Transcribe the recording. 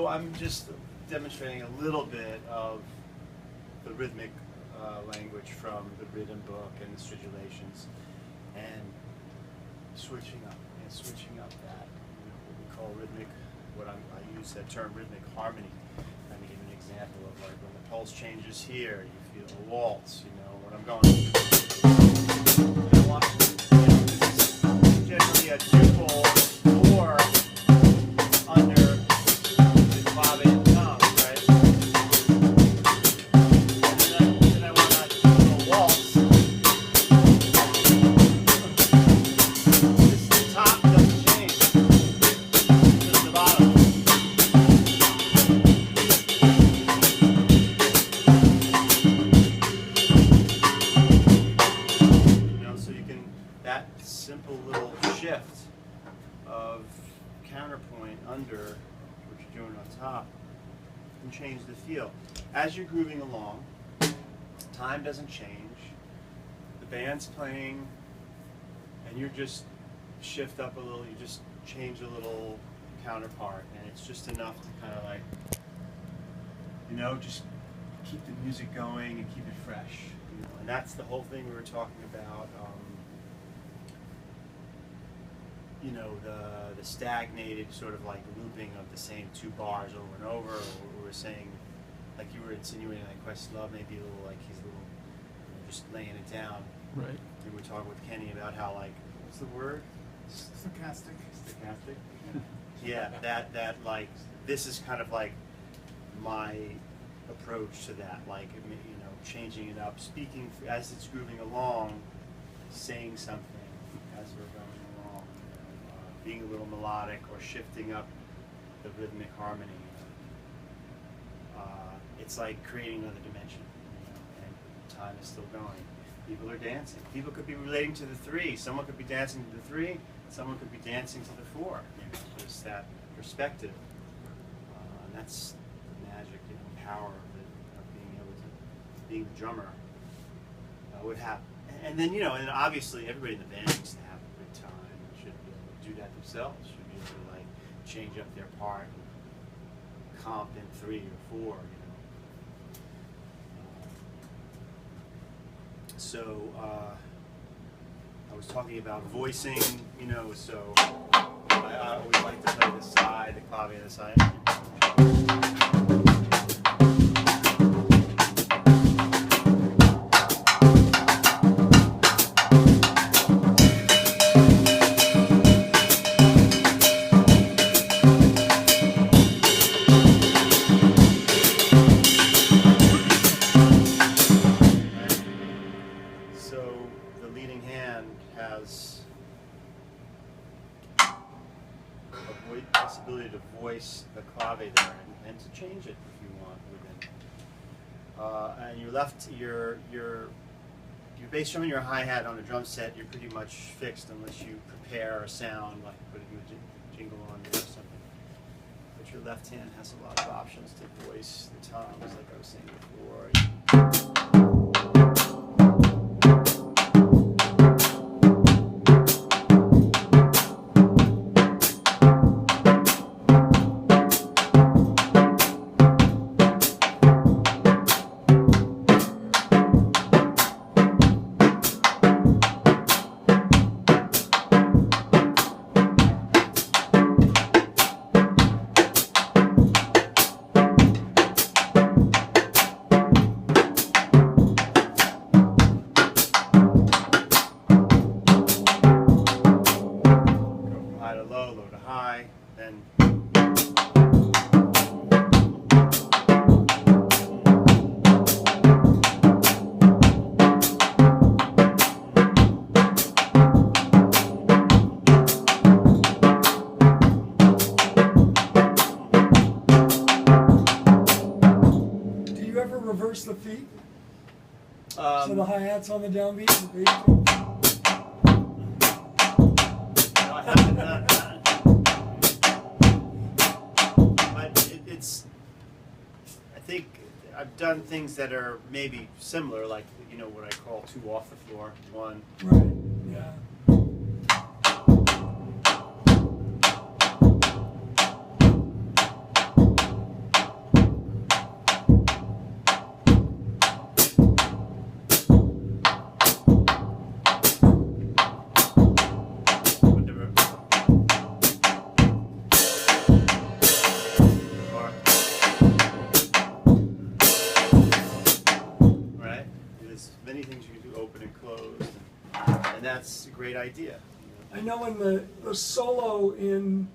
So I'm just demonstrating a little bit of the rhythmic language from the rhythm book and the stridulations, and switching up that, what we call rhythmic. I use that term rhythmic harmony. Let me give an example of like when the pulse changes here, you feel a waltz. When I'm going. This is generally a two-fold or under the clave and thumb, right? And then I want to do a waltz. The top doesn't change, just the bottom. So you can, that simple little shift of counterpoint under what you're doing on top can change the feel. As you're grooving along, time doesn't change. The band's playing, and you just shift up a little. You just change a little counterpart, and it's just enough to kind of like, just keep the music going and keep it fresh. And that's the whole thing we were talking about. The stagnated sort of like looping of the same two bars over and over. Or we were saying, like you were insinuating, like Questlove maybe a little like he's a little just laying it down. Right. We were talking with Kenny about how like, what's the word? Stochastic. Stochastic. Yeah, that like this is kind of like my approach to that, like changing it up, speaking as it's grooving along, saying something as we're going along, being a little melodic or shifting up the rhythmic harmony. It's like creating another dimension, and time is still going. People are dancing. People could be relating to the three. Someone could be dancing to the three. Someone could be dancing to the four. Just that perspective. And that's the magic and power of being able to, being the drummer would happen. And then, and obviously everybody in the band needs to have a good time. Should be able to do that themselves. Should be able to like change up their part and comp in 3 or 4. So I was talking about voicing, so I always like to play the side, the clave on the side. Possibility to voice the clave there and to change it if you want within. And your bass drum and your hi-hat on a drum set, you're pretty much fixed unless you prepare a sound like putting a jingle on it or something. But your left hand has a lot of options to voice the toms, like I was saying before. Reverse the feet. So the hi-hat's on the downbeat. No, I haven't done that. But it's, I think I've done things that are maybe similar, like what I call 2 off the floor, 1. Right. Yeah. do open and closed, and that's a great idea. I know in the solo in